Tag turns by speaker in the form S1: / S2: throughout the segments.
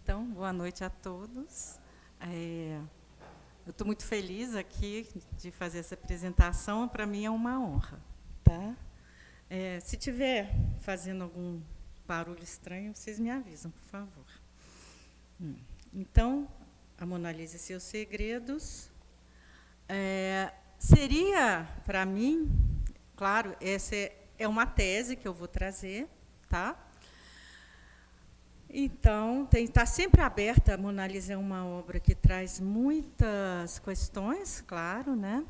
S1: Então, boa noite a todos. Eu estou muito feliz aqui de fazer essa apresentação, para mim é uma honra. Tá? Se tiver fazendo algum barulho estranho, vocês me avisam, por favor. Então, a Mona Lisa e seus segredos. Seria, para mim, claro, essa é uma tese que eu vou trazer, tá? Então, está sempre aberta. A Mona Lisa é uma obra que traz muitas questões, claro, né?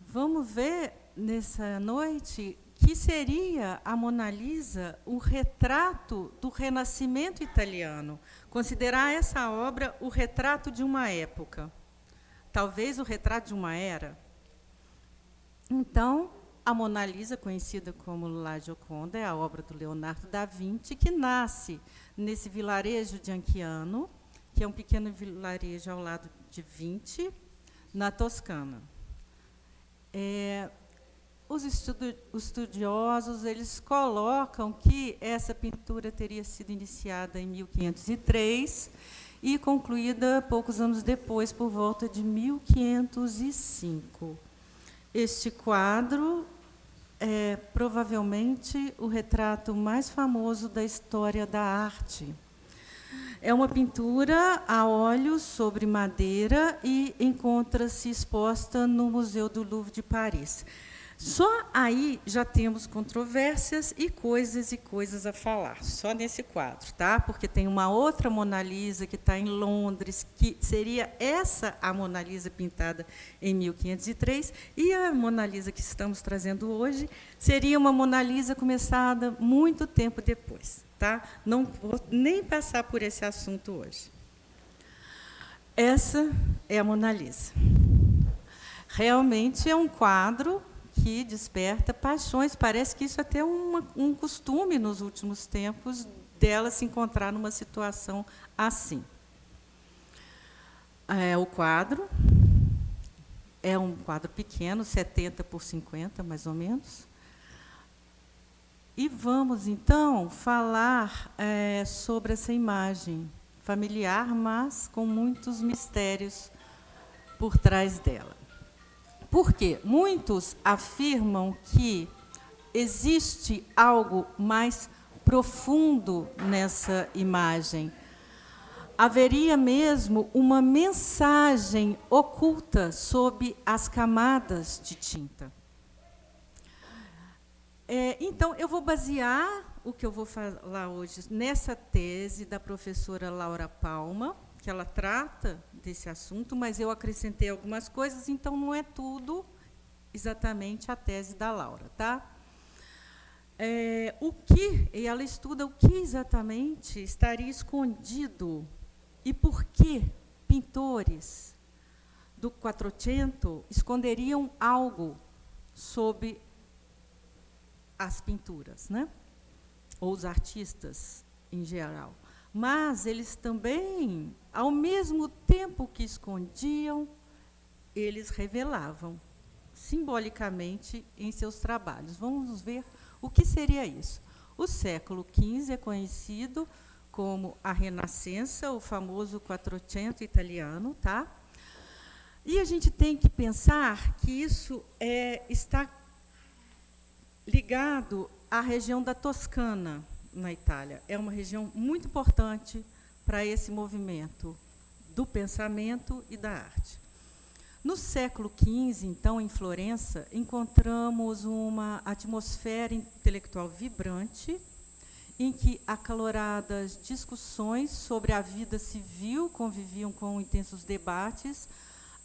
S1: Vamos ver nessa noite que seria a Mona Lisa o retrato do Renascimento italiano. Considerar essa obra o retrato de uma época, talvez o retrato de uma era. Então, a Mona Lisa, conhecida como La Gioconda, é a obra do Leonardo da Vinci, que nasce nesse vilarejo de Anchiano, que é um pequeno vilarejo ao lado de Vinci, na Toscana. Os estudiosos eles colocam que essa pintura teria sido iniciada em 1503 e concluída poucos anos depois, por volta de 1505. Este quadro é provavelmente o retrato mais famoso da história da arte. É uma pintura a óleo sobre madeira e encontra-se exposta no Museu do Louvre de Paris. Só aí já temos controvérsias e coisas a falar, só nesse quadro, tá? Porque tem uma outra Mona Lisa que está em Londres, que seria essa a Mona Lisa pintada em 1503, e a Mona Lisa que estamos trazendo hoje seria uma Mona Lisa começada muito tempo depois, tá? Não vou nem passar por esse assunto hoje. Essa é a Mona Lisa. Realmente é um quadro que desperta paixões. Parece que isso é até um costume nos últimos tempos dela se encontrar numa situação assim. O quadro é um quadro pequeno, 70 por 50, mais ou menos. E vamos, então, falar sobre essa imagem familiar, mas com muitos mistérios por trás dela. Por quê? Muitos afirmam que existe algo mais profundo nessa imagem. Haveria mesmo uma mensagem oculta sob as camadas de tinta. Então, eu vou basear o que eu vou falar hoje nessa tese da professora Laura Palma, que ela trata desse assunto, mas eu acrescentei algumas coisas, então não é tudo exatamente a tese da Laura, tá? E ela estuda o que exatamente estaria escondido e por que pintores do Quattrocento esconderiam algo sob as pinturas, né? Ou os artistas em geral. Mas eles também, ao mesmo tempo que escondiam, eles revelavam simbolicamente em seus trabalhos. Vamos ver o que seria isso. O século XV é conhecido como a Renascença, o famoso Quattrocento italiano, tá? E a gente tem que pensar que isso está ligado à região da Toscana, na Itália. É uma região muito importante para esse movimento do pensamento e da arte. No século XV, então, em Florença, encontramos uma atmosfera intelectual vibrante, em que acaloradas discussões sobre a vida civil conviviam com intensos debates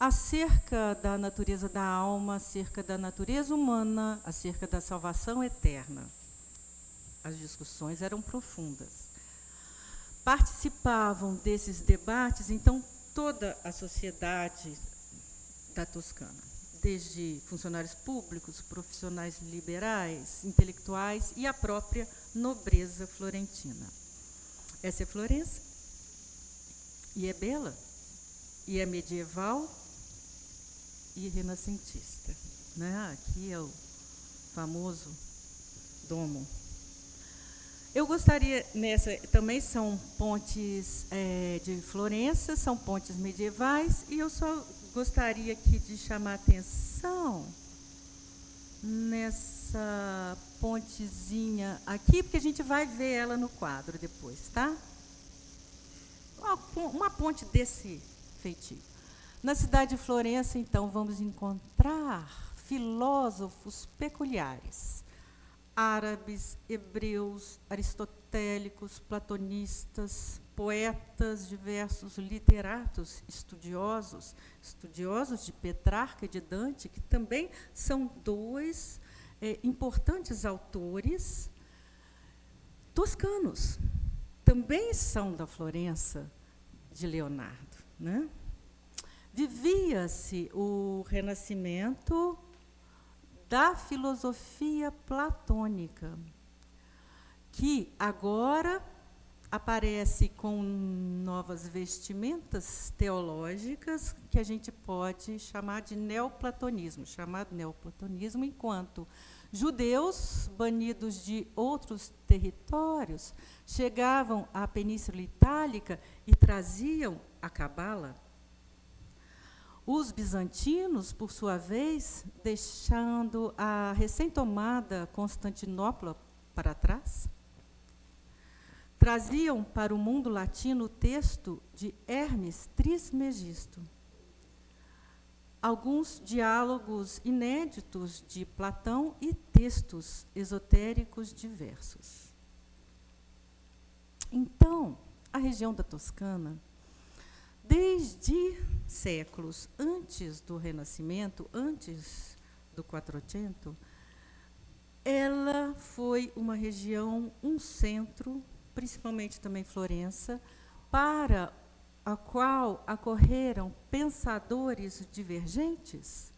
S1: acerca da natureza da alma, acerca da natureza humana, acerca da salvação eterna. As discussões eram profundas. Participavam desses debates, então, toda a sociedade da Toscana, desde funcionários públicos, profissionais liberais, intelectuais e a própria nobreza florentina. Essa é Florença, e é bela, e é medieval e renascentista, né? Aqui é o famoso Domo. Eu gostaria, também são pontes de Florença, são pontes medievais, e eu só gostaria aqui de chamar a atenção nessa pontezinha aqui, porque a gente vai ver ela no quadro depois, tá? Uma ponte desse feitio. Na cidade de Florença, então, vamos encontrar filósofos peculiares, árabes, hebreus, aristotélicos, platonistas, poetas diversos, literatos, estudiosos de Petrarca e de Dante, que também são dois importantes autores toscanos, também são da Florença de Leonardo, né? Vivia-se o renascimento da filosofia platônica, que agora aparece com novas vestimentas teológicas, que a gente pode chamar de neoplatonismo, chamado neoplatonismo, enquanto judeus banidos de outros territórios chegavam à Península Itálica e traziam a cabala. Os bizantinos, por sua vez, deixando a recém-tomada Constantinopla para trás, traziam para o mundo latino o texto de Hermes Trismegisto, alguns diálogos inéditos de Platão e textos esotéricos diversos. Então, a região da Toscana, desde séculos antes do Renascimento, antes do Quattrocento, ela foi uma região, um centro, principalmente também Florença, para a qual acorreram pensadores divergentes,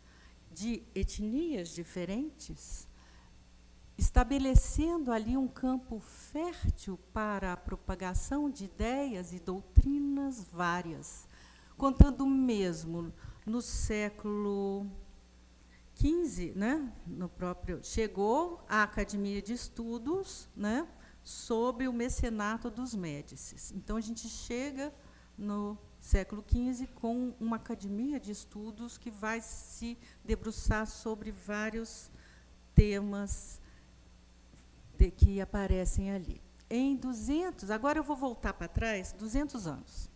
S1: de etnias diferentes, estabelecendo ali um campo fértil para a propagação de ideias e doutrinas várias, contando mesmo no século XV, né, no próprio, chegou a Academia de Estudos, né, sob o mecenato dos Médicis. Então, a gente chega no século XV com uma academia de estudos que vai se debruçar sobre vários temas que aparecem ali. Em 200, agora eu vou voltar para trás, 200 anos.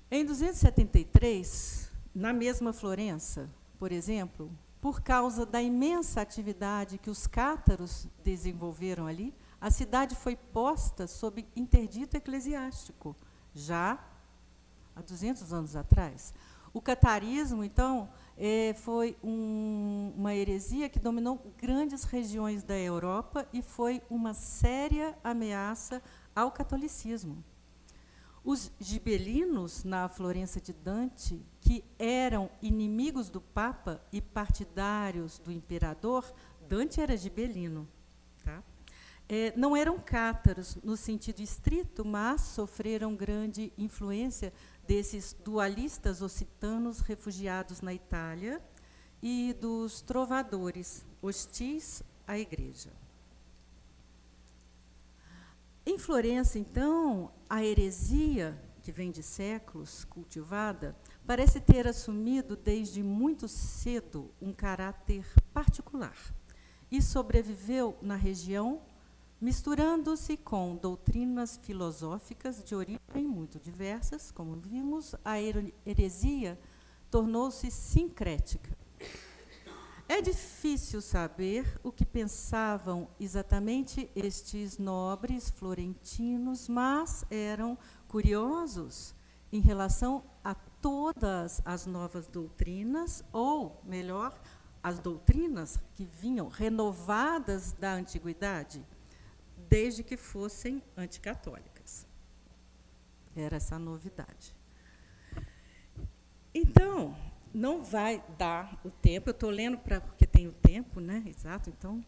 S1: Em 273, na mesma Florença, por exemplo, por causa da imensa atividade que os cátaros desenvolveram ali, a cidade foi posta sob interdito eclesiástico, já há 200 anos atrás. O catarismo, então, foi uma heresia que dominou grandes regiões da Europa e foi uma séria ameaça ao catolicismo. Os gibelinos, na Florença de Dante, que eram inimigos do Papa e partidários do imperador, Dante era gibelino, tá? Não eram cátaros no sentido estrito, mas sofreram grande influência desses dualistas occitanos refugiados na Itália e dos trovadores hostis à Igreja. Em Florença, então, a heresia, que vem de séculos cultivada, parece ter assumido desde muito cedo um caráter particular e sobreviveu na região, misturando-se com doutrinas filosóficas de origem muito diversas. Como vimos, a heresia tornou-se sincrética. É difícil saber o que pensavam exatamente estes nobres florentinos, mas eram curiosos em relação a todas as novas doutrinas, ou, melhor, as doutrinas que vinham renovadas da antiguidade, desde que fossem anticatólicas. Era essa a novidade. Então, não vai dar o tempo, eu estou lendo porque tem o tempo, né? Exato, então,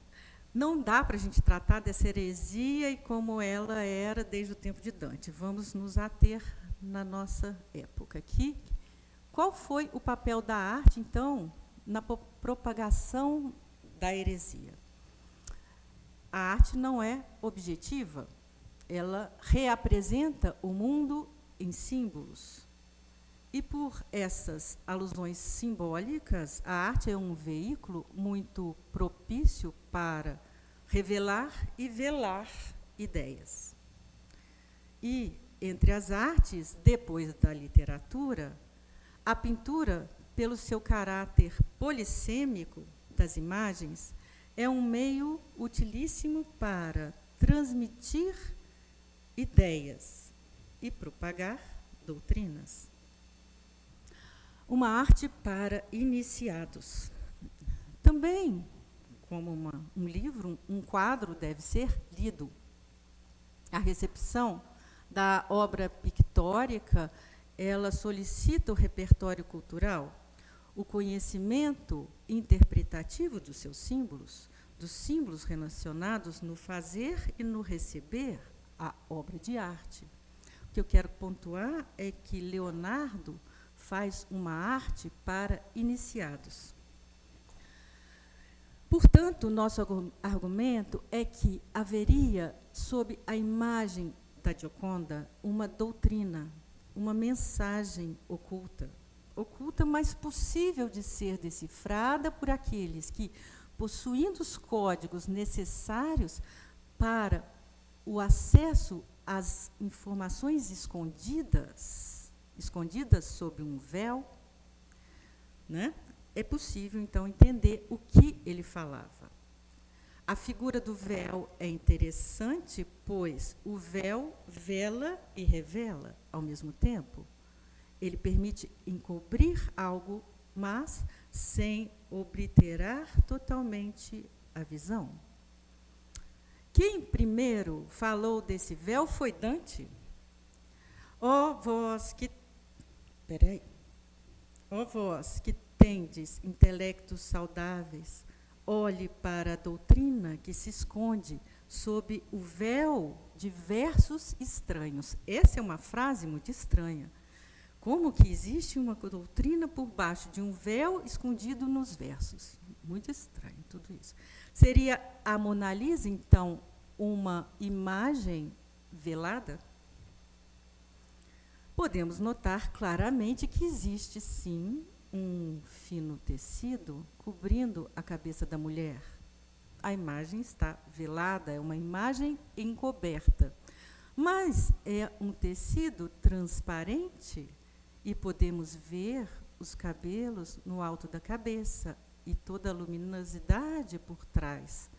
S1: não dá para a gente tratar dessa heresia e como ela era desde o tempo de Dante. Vamos nos ater na nossa época aqui. Qual foi o papel da arte, então, na propagação da heresia? a arte não é objetiva, ela reapresenta o mundo em símbolos. E por essas alusões simbólicas, a arte é um veículo muito propício para revelar e velar ideias. E, entre as artes, depois da literatura, a pintura, pelo seu caráter polissêmico das imagens, é um meio utilíssimo para transmitir ideias e propagar doutrinas. Uma arte para iniciados. Também, como um livro, um quadro deve ser lido. A recepção da obra pictórica, ela solicita o repertório cultural, o conhecimento interpretativo dos seus símbolos, dos símbolos relacionados no fazer e no receber a obra de arte. O que eu quero pontuar é que Leonardo faz uma arte para iniciados. Portanto, nosso argumento é que haveria, sob a imagem da Gioconda, uma doutrina, uma mensagem oculta, mas possível de ser decifrada por aqueles que, possuindo os códigos necessários para o acesso às informações escondidas sob um véu, né? É possível, então, entender o que ele falava. A figura do véu é interessante, pois o véu vela e revela ao mesmo tempo. Ele permite encobrir algo, mas sem obliterar totalmente a visão. Quem primeiro falou desse véu foi Dante. Ó vós que tendes intelectos saudáveis, olhe para a doutrina que se esconde sob o véu de versos estranhos. Essa é uma frase muito estranha. Como que existe uma doutrina por baixo de um véu escondido nos versos? Muito estranho tudo isso. Seria a Mona Lisa, então, uma imagem velada? Podemos notar claramente que existe, sim, um fino tecido cobrindo a cabeça da mulher. A imagem está velada, é uma imagem encoberta. Mas é um tecido transparente e podemos ver os cabelos no alto da cabeça e toda a luminosidade por trás.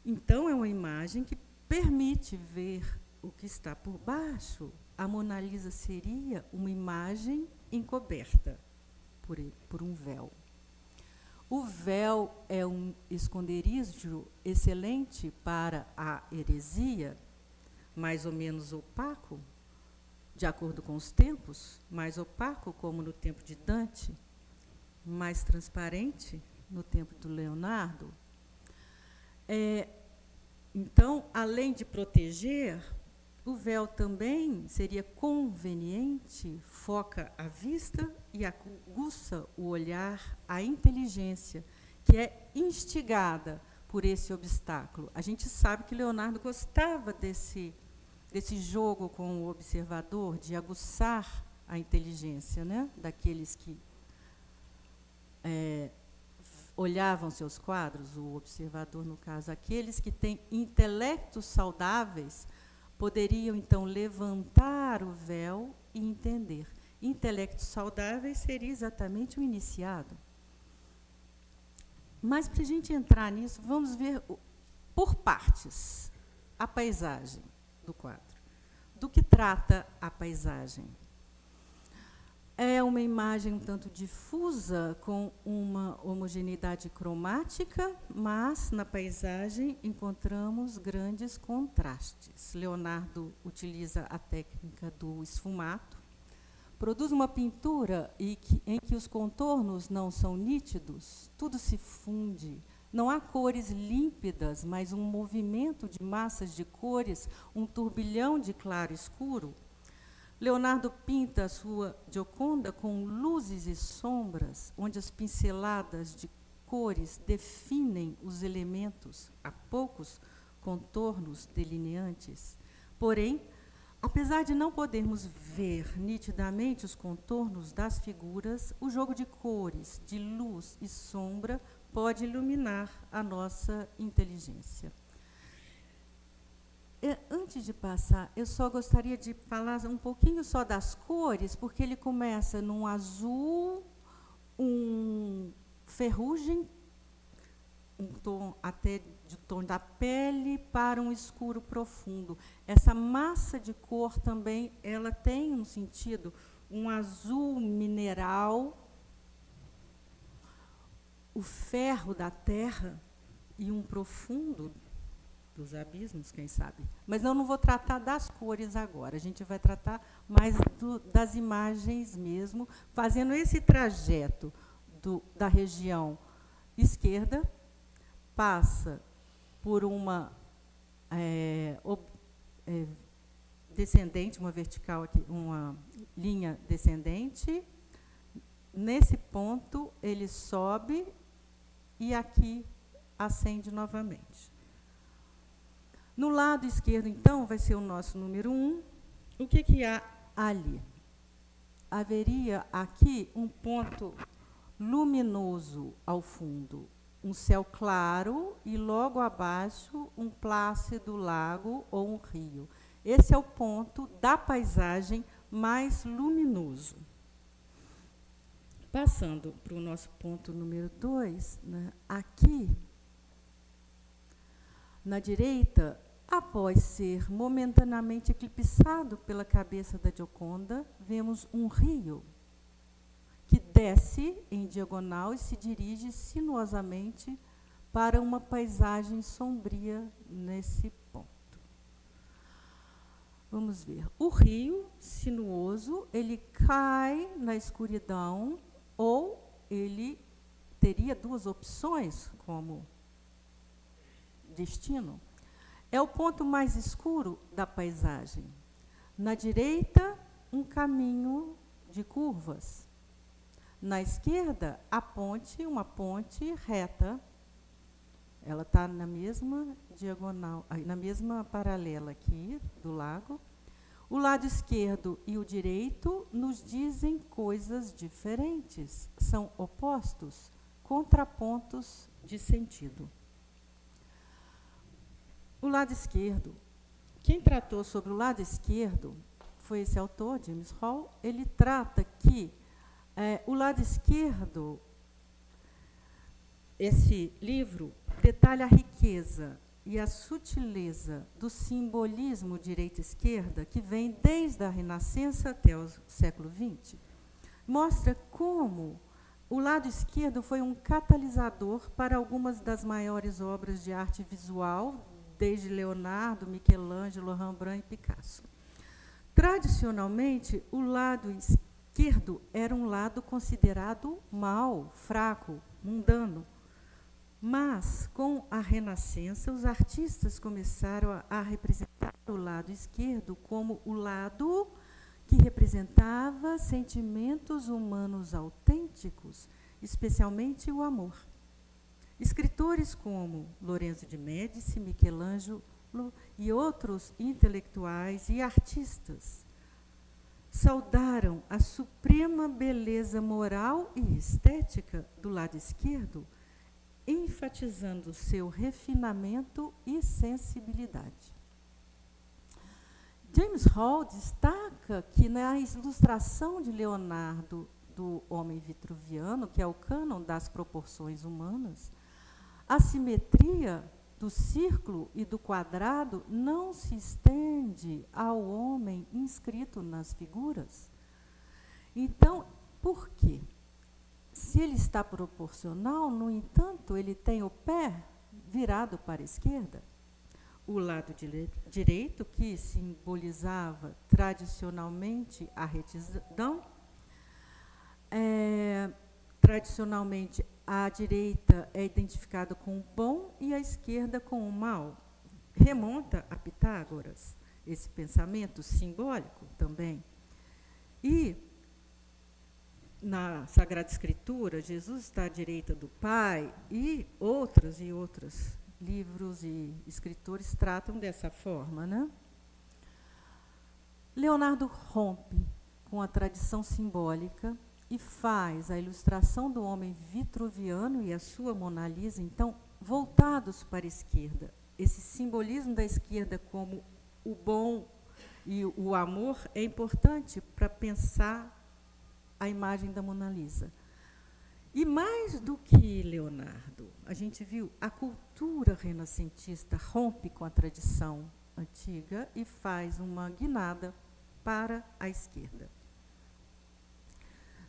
S1: Então, é uma imagem que permite ver o que está por baixo. A Mona Lisa seria uma imagem encoberta por um véu. O véu é um esconderijo excelente para a heresia, mais ou menos opaco, de acordo com os tempos, mais opaco, como no tempo de Dante, mais transparente, no tempo do Leonardo. Então, além de proteger, o véu também seria conveniente, foca a vista e aguça o olhar, a inteligência, que é instigada por esse obstáculo. A gente sabe que Leonardo gostava desse jogo com o observador, de aguçar a inteligência, né, daqueles que olhavam seus quadros, o observador, no caso, aqueles que têm intelectos saudáveis, poderiam, então, levantar o véu e entender. Intelectos saudáveis seria exatamente o iniciado. Mas, para a gente entrar nisso, vamos ver, por partes, a paisagem do quadro. Do que trata a paisagem? É uma imagem um tanto difusa, com uma homogeneidade cromática, mas na paisagem encontramos grandes contrastes. Leonardo utiliza a técnica do esfumato, produz uma pintura em que os contornos não são nítidos, tudo se funde. Não há cores límpidas, mas um movimento de massas de cores, um turbilhão de claro e escuro. Leonardo pinta a sua Gioconda com luzes e sombras, onde as pinceladas de cores definem os elementos, há poucos contornos delineantes. Porém, apesar de não podermos ver nitidamente os contornos das figuras, o jogo de cores, de luz e sombra pode iluminar a nossa inteligência. Antes de passar, eu só gostaria de falar um pouquinho só das cores, porque ele começa num azul, um ferrugem, um tom até de tom da pele, para um escuro profundo. Essa massa de cor também, ela tem um sentido, um azul mineral, o ferro da terra e um profundo dos abismos, quem sabe. Mas eu não vou tratar das cores agora, a gente vai tratar mais das imagens mesmo, fazendo esse trajeto da região esquerda, passa por uma descendente, uma vertical aqui, uma linha descendente. Nesse ponto, ele sobe e aqui ascende novamente. No lado esquerdo, então, vai ser o nosso número 1. O que há ali? Haveria aqui um ponto luminoso ao fundo, um céu claro e, logo abaixo, um plácido lago ou um rio. Esse é o ponto da paisagem mais luminoso. Passando para o nosso ponto número 2, né, aqui, na direita, após ser momentaneamente eclipsado pela cabeça da Gioconda, vemos um rio que desce em diagonal e se dirige sinuosamente para uma paisagem sombria nesse ponto. Vamos ver. O rio sinuoso, ele cai na escuridão, ou ele teria duas opções como destino. É o ponto mais escuro da paisagem. Na direita, um caminho de curvas. Na esquerda, a ponte, uma ponte reta. Ela está na mesma diagonal, na mesma paralela aqui do lago. O lado esquerdo e o direito nos dizem coisas diferentes. São opostos, contrapontos de sentido. O lado esquerdo. Quem tratou sobre o lado esquerdo foi esse autor, James Hall. Ele trata que o lado esquerdo, esse livro, detalha a riqueza e a sutileza do simbolismo direita-esquerda, que vem desde a Renascença até o século XX. Mostra como o lado esquerdo foi um catalisador para algumas das maiores obras de arte visual, desde Leonardo, Michelangelo, Rembrandt e Picasso. Tradicionalmente, o lado esquerdo era um lado considerado mau, fraco, mundano. Mas, com a Renascença, os artistas começaram a representar o lado esquerdo como o lado que representava sentimentos humanos autênticos, especialmente o amor. Escritores como Lorenzo de Médici, Michelangelo e outros intelectuais e artistas saudaram a suprema beleza moral e estética do lado esquerdo, enfatizando seu refinamento e sensibilidade. James Hall destaca que na ilustração de Leonardo do homem vitruviano, que é o cânon das proporções humanas, a simetria do círculo e do quadrado não se estende ao homem inscrito nas figuras. Então, por quê? Se ele está proporcional, no entanto, ele tem o pé virado para a esquerda. O lado direito, que simbolizava tradicionalmente a retidão, tradicionalmente a direita é identificada com o bom e a esquerda com o mal. Remonta a Pitágoras, esse pensamento simbólico também. E na Sagrada Escritura, Jesus está à direita do Pai, e outros livros e escritores tratam dessa forma, né? Leonardo rompe com a tradição simbólica e faz a ilustração do homem vitruviano e a sua Mona Lisa, então, voltados para a esquerda. Esse simbolismo da esquerda como o bom e o amor é importante para pensar a imagem da Mona Lisa. E mais do que Leonardo, a gente viu, a cultura renascentista rompe com a tradição antiga e faz uma guinada para a esquerda.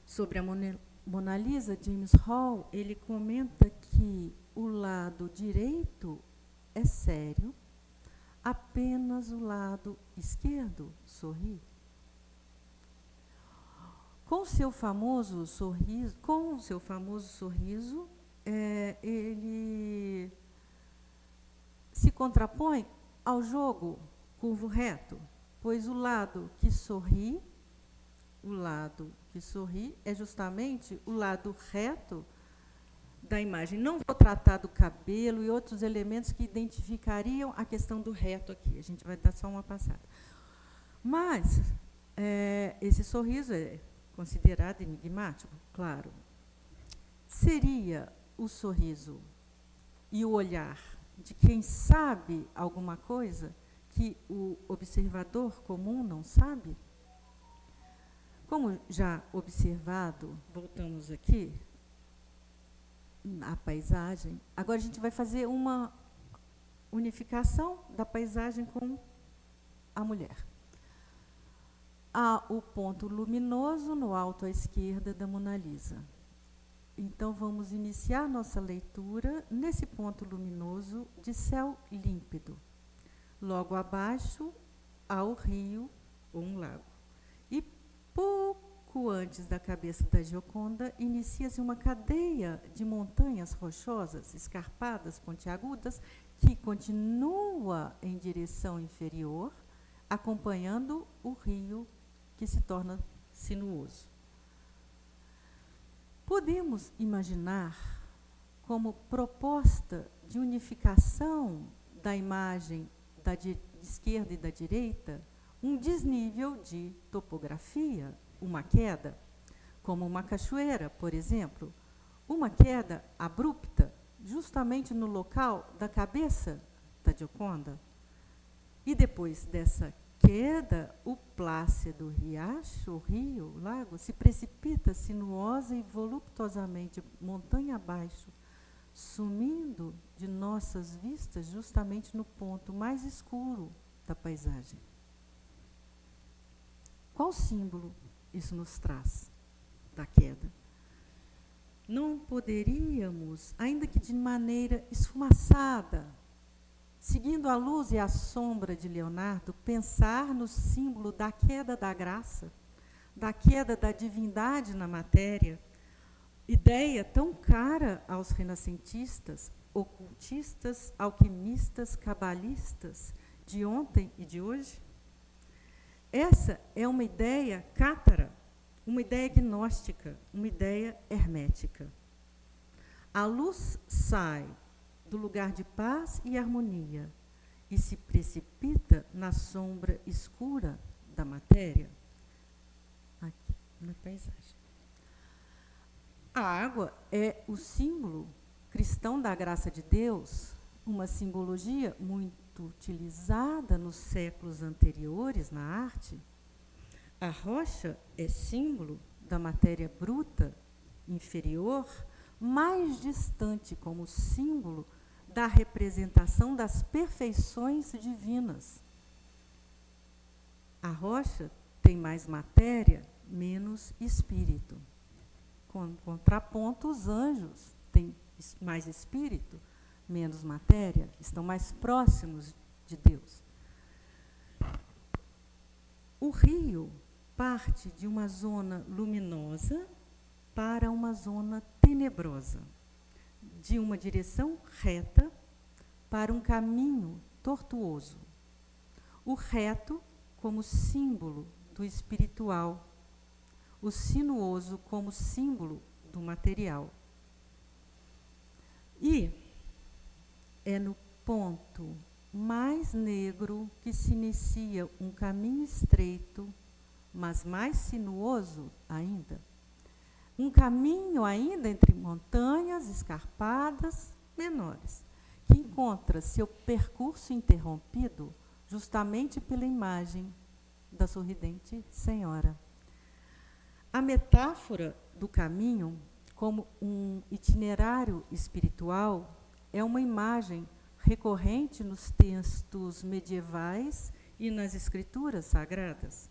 S1: Sobre a Mona Lisa, James Hall, ele comenta que o lado direito é sério, apenas o lado esquerdo sorri. Com seu famoso sorriso, ele se contrapõe ao jogo curvo reto, pois o lado que sorri é justamente o lado reto da imagem. Não vou tratar do cabelo e outros elementos que identificariam a questão do reto aqui. A gente vai dar só uma passada. Mas esse sorriso é considerado enigmático, claro. Seria o sorriso e o olhar de quem sabe alguma coisa que o observador comum não sabe? Como já observado, voltamos aqui, a paisagem. Agora a gente vai fazer uma unificação da paisagem com a mulher. Há o ponto luminoso no alto à esquerda da Mona Lisa. Então, vamos iniciar nossa leitura nesse ponto luminoso de céu límpido. Logo abaixo, há o rio ou um lago. E pouco antes da cabeça da Gioconda, inicia-se uma cadeia de montanhas rochosas, escarpadas, pontiagudas, que continua em direção inferior, acompanhando o rio que se torna sinuoso. Podemos imaginar como proposta de unificação da imagem da esquerda e da direita um desnível de topografia, uma queda, como uma cachoeira, por exemplo, uma queda abrupta, justamente no local da cabeça da Gioconda. E depois dessa queda, o plácido riacho, o rio, o lago, se precipita sinuosa e voluptuosamente montanha abaixo, sumindo de nossas vistas justamente no ponto mais escuro da paisagem. Qual símbolo isso nos traz da queda? Não poderíamos, ainda que de maneira esfumaçada, seguindo a luz e a sombra de Leonardo, pensar no símbolo da queda da graça, da queda da divindade na matéria, ideia tão cara aos renascentistas, ocultistas, alquimistas, cabalistas de ontem e de hoje? Essa é uma ideia cátara, uma ideia gnóstica, uma ideia hermética. A luz sai do lugar de paz e harmonia e se precipita na sombra escura da matéria, aqui na paisagem. A água é o símbolo cristão da graça de Deus, uma simbologia muito utilizada nos séculos anteriores na arte. A rocha é símbolo da matéria bruta, inferior, mais distante como símbolo da representação das perfeições divinas. A rocha tem mais matéria, menos espírito. Com contraponto, os anjos têm mais espírito, menos matéria, estão mais próximos de Deus. O rio parte de uma zona luminosa para uma zona tenebrosa, de uma direção reta para um caminho tortuoso. O reto como símbolo do espiritual, o sinuoso como símbolo do material. E é no ponto mais negro que se inicia um caminho estreito, mas mais sinuoso ainda. Um caminho ainda entre montanhas escarpadas menores, que encontra seu percurso interrompido justamente pela imagem da sorridente senhora. A metáfora do caminho, como um itinerário espiritual, é uma imagem recorrente nos textos medievais e nas escrituras sagradas.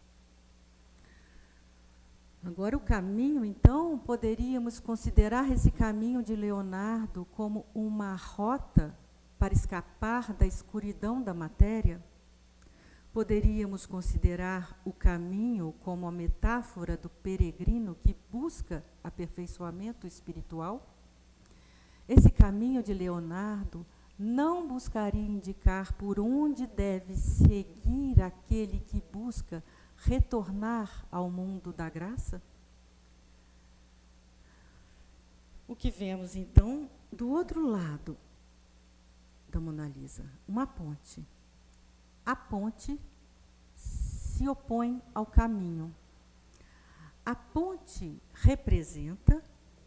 S1: Agora, o caminho, então, poderíamos considerar esse caminho de Leonardo como uma rota para escapar da escuridão da matéria? Poderíamos considerar o caminho como a metáfora do peregrino que busca aperfeiçoamento espiritual? Esse caminho de Leonardo não buscaria indicar por onde deve seguir aquele que busca retornar ao mundo da graça? O que vemos, então, do outro lado da Mona Lisa? Uma ponte. A ponte se opõe ao caminho. A ponte representa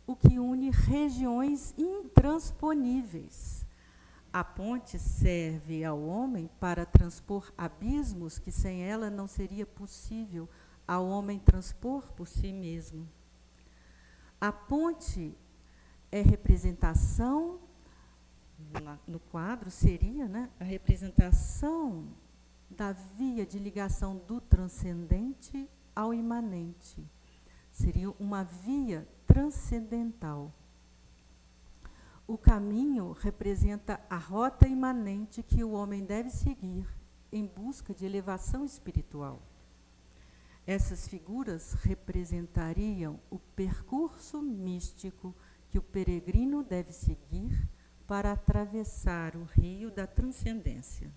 S1: o que une regiões intransponíveis. A ponte serve ao homem para transpor abismos que sem ela não seria possível ao homem transpor por si mesmo. A ponte é representação, no quadro seria, né, a representação da via de ligação do transcendente ao imanente. Seria uma via transcendental. O caminho representa a rota imanente que o homem deve seguir em busca de elevação espiritual. Essas figuras representariam o percurso místico que o peregrino deve seguir para atravessar o rio da transcendência.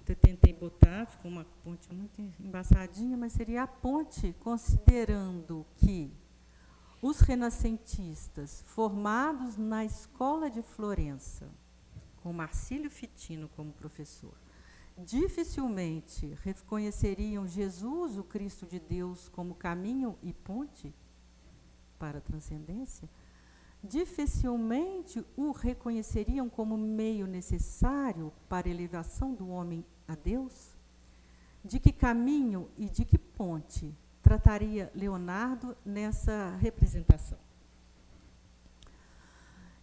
S1: Eu tentei botar, ficou uma ponte muito embaçadinha, mas seria a ponte, considerando que os renascentistas, formados na Escola de Florença, com Marcílio Fitino como professor, dificilmente reconheceriam Jesus, o Cristo de Deus, como caminho e ponte para a transcendência, dificilmente o reconheceriam como meio necessário para a elevação do homem a Deus. De que caminho e de que ponte trataria Leonardo nessa representação?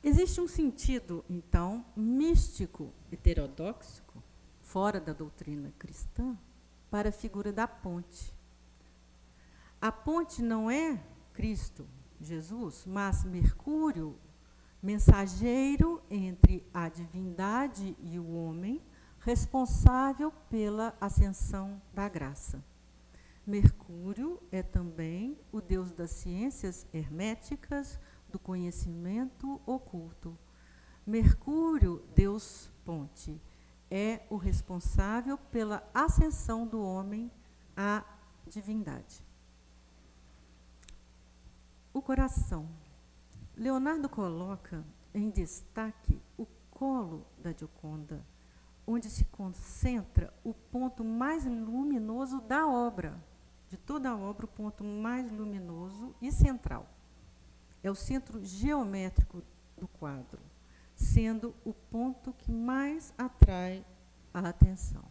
S1: Existe um sentido, então, místico, heterodoxo, fora da doutrina cristã, para a figura da ponte. A ponte não é Cristo, Jesus, mas Mercúrio, mensageiro entre a divindade e o homem, responsável pela ascensão da graça. Mercúrio é também o deus das ciências herméticas, do conhecimento oculto. Mercúrio, deus ponte, é o responsável pela ascensão do homem à divindade. O coração. Leonardo coloca em destaque o colo da Gioconda, onde se concentra o ponto mais luminoso da obra, de toda a obra, o ponto mais luminoso e central. É o centro geométrico do quadro, sendo o ponto que mais atrai a atenção.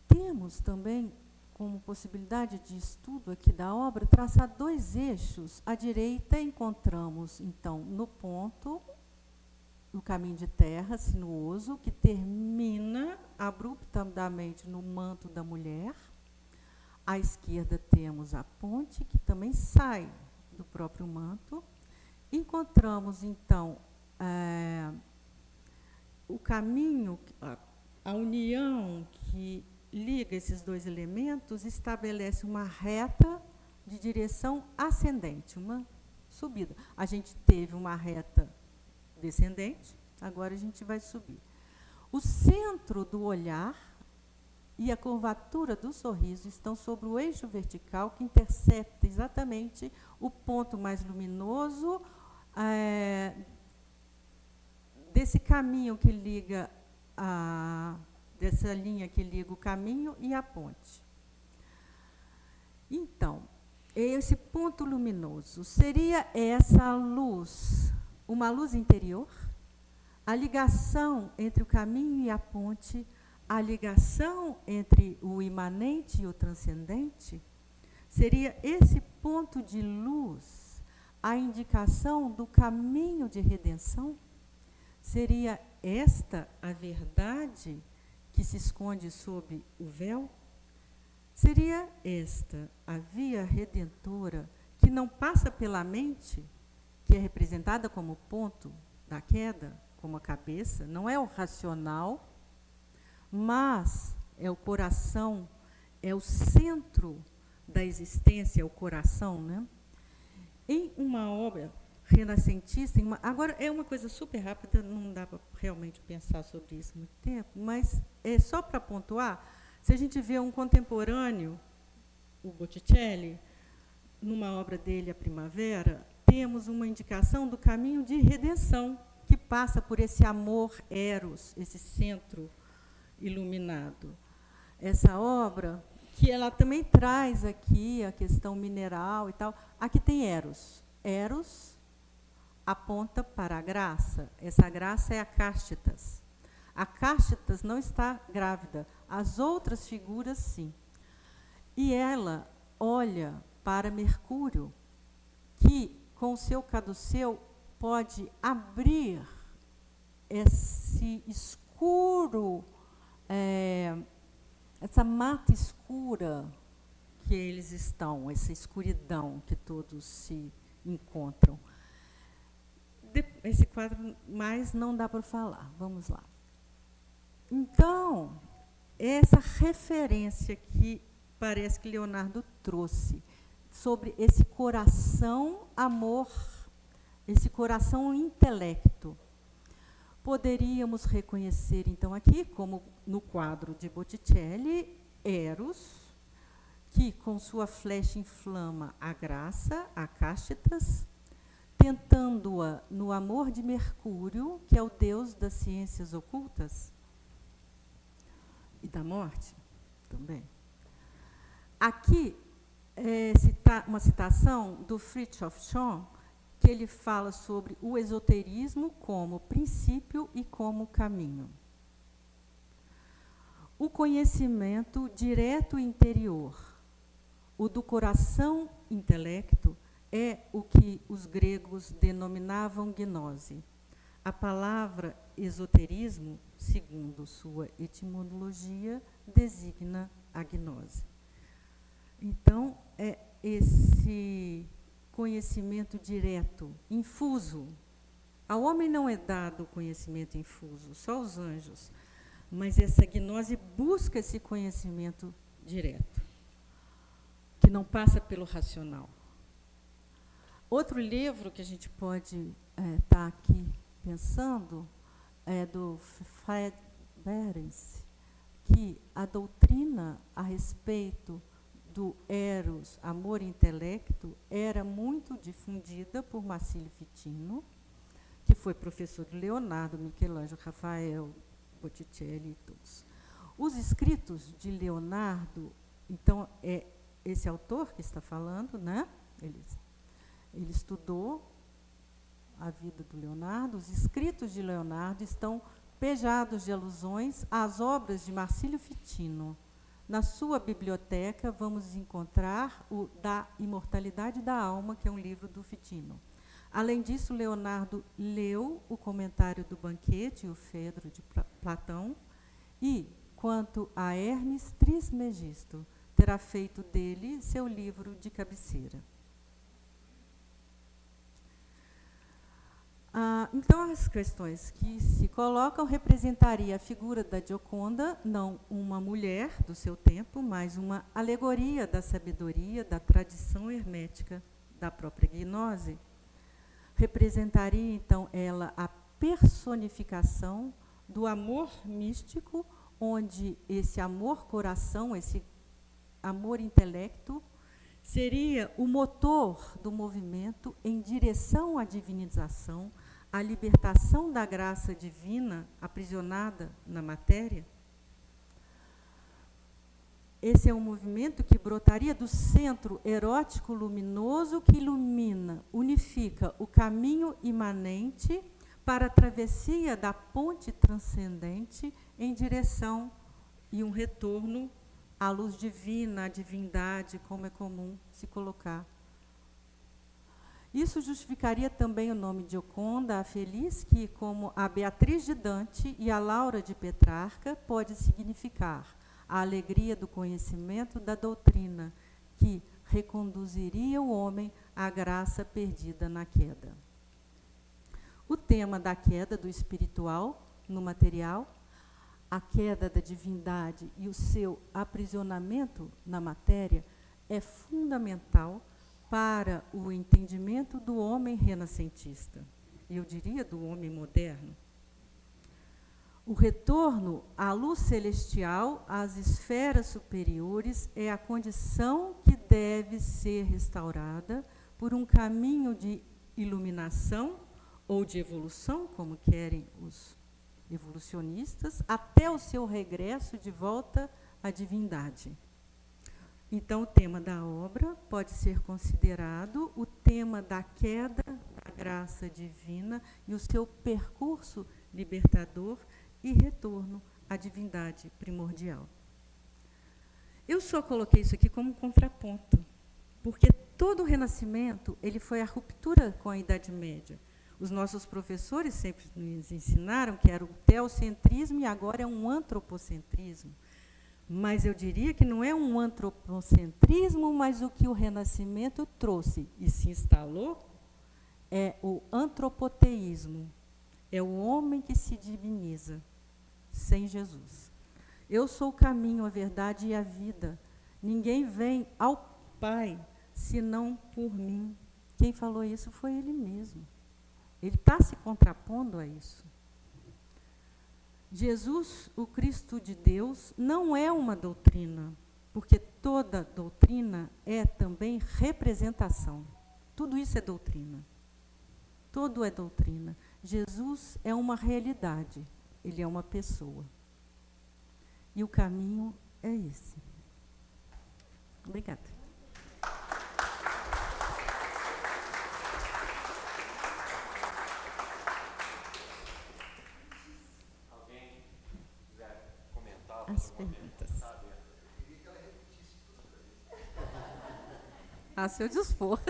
S1: Temos também, como possibilidade de estudo aqui da obra, traçar dois eixos. À direita encontramos, então, no ponto, o caminho de terra sinuoso, que termina abruptamente no manto da mulher. À esquerda temos a ponte, que também sai do próprio manto. Encontramos, então, o caminho, a união que liga esses dois elementos, estabelece uma reta de direção ascendente, uma subida. A gente teve uma reta descendente, agora a gente vai subir. O centro do olhar e a curvatura do sorriso estão sobre o eixo vertical que intercepta exatamente o ponto mais luminoso desse caminho que liga dessa linha que liga o caminho e a ponte. Então, esse ponto luminoso seria essa luz, uma luz interior, a ligação entre o caminho e a ponte, a ligação entre o imanente e o transcendente, seria esse ponto de luz, a indicação do caminho de redenção? Seria esta a verdade que se esconde sob o véu? Seria esta a via redentora que não passa pela mente, que é representada como ponto da queda, como a cabeça, não é o racional, mas é o coração, é o centro da existência, é o coração, né? Em uma obra renascentista, agora é uma coisa super rápida, não dá para realmente pensar sobre isso muito tempo, mas é só para pontuar, se a gente vê um contemporâneo, o Botticelli, numa obra dele, A Primavera, temos uma indicação do caminho de redenção, que passa por esse amor eros, esse centro iluminado. Essa obra, que ela também traz aqui a questão mineral e tal, aqui tem eros. Eros aponta para a graça. Essa graça é a Cástitas. A Cástitas não está grávida, as outras figuras sim. E ela olha para Mercúrio, que com o seu caduceu pode abrir esse escuro, essa mata escura que eles estão, essa escuridão que todos se encontram. Esse quadro mais não dá para falar, vamos lá. Então, essa referência que parece que Leonardo trouxe sobre esse coração amor, esse coração intelecto, poderíamos reconhecer, então, aqui, como no quadro de Botticelli, Eros, que com sua flecha inflama a graça, a Cástitas, tentando-a no amor de Mercúrio, que é o deus das ciências ocultas e da morte também. Aqui é uma citação do Fritjof Schuon, que ele fala sobre o esoterismo como princípio e como caminho. O conhecimento direto interior, o do coração intelecto, é o que os gregos denominavam gnose. A palavra esoterismo, segundo sua etimologia, designa a gnose. Então, é esse conhecimento direto, infuso. Ao homem não é dado o conhecimento infuso, só os anjos. Mas essa gnose busca esse conhecimento direto, que não passa pelo racional. Outro livro que a gente pode estar aqui pensando é do Fred Behrens, que a doutrina a respeito do eros, amor e intelecto, era muito difundida por Marsilio Ficino, que foi professor de Leonardo, Michelangelo, Rafael, Botticelli e todos. Os escritos de Leonardo, então, é esse autor que está falando, né? Ele estudou a vida do Leonardo, os escritos de Leonardo estão pejados de alusões às obras de Marsilio Ficino. Na sua biblioteca, vamos encontrar o Da Imortalidade da Alma, que é um livro do Ficino. Além disso, Leonardo leu o comentário do Banquete, o Fedro de Platão, e, quanto a Hermes Trismegisto, terá feito dele seu livro de cabeceira. Então, as questões que se colocam representaria a figura da Gioconda, não uma mulher do seu tempo, mas uma alegoria da sabedoria, da tradição hermética da própria gnose. Representaria, então, ela a personificação do amor místico onde esse amor-coração, esse amor-intelecto, seria o motor do movimento em direção à divinização, à libertação da graça divina aprisionada na matéria. Esse é um movimento que brotaria do centro erótico luminoso que ilumina, unifica o caminho imanente para a travessia da ponte transcendente em direção e um retorno à luz divina, à divindade, como é comum se colocar. Isso justificaria também o nome de Gioconda, a feliz, que, como a Beatriz de Dante e a Laura de Petrarca, pode significar a alegria do conhecimento da doutrina, que reconduziria o homem à graça perdida na queda. O tema da queda do espiritual no material, a queda da divindade e o seu aprisionamento na matéria é fundamental para o entendimento do homem renascentista, eu diria do homem moderno. O retorno à luz celestial, às esferas superiores, é a condição que deve ser restaurada por um caminho de iluminação ou de evolução, como querem os evolucionistas, até o seu regresso de volta à divindade. Então, o tema da obra pode ser considerado o tema da queda da graça divina e o seu percurso libertador e retorno à divindade primordial. Eu só coloquei isso aqui como contraponto, porque todo o Renascimento ele foi a ruptura com a Idade Média. Os nossos professores sempre nos ensinaram que era o teocentrismo e agora é um antropocentrismo. Mas eu diria que não é um antropocentrismo, mas o que o Renascimento trouxe e se instalou é o antropoteísmo. É o homem que se diviniza sem Jesus. Eu sou o caminho, a verdade e a vida. Ninguém vem ao Pai senão por mim. Quem falou isso foi ele mesmo. Ele está se contrapondo a isso. Jesus, o Cristo de Deus, não é uma doutrina, porque toda doutrina é também representação. Tudo isso é doutrina. Tudo é doutrina. Jesus é uma realidade, ele é uma pessoa. E o caminho é esse. Obrigada.
S2: Alguém quiser comentar?
S1: As perguntas. A seu dispor.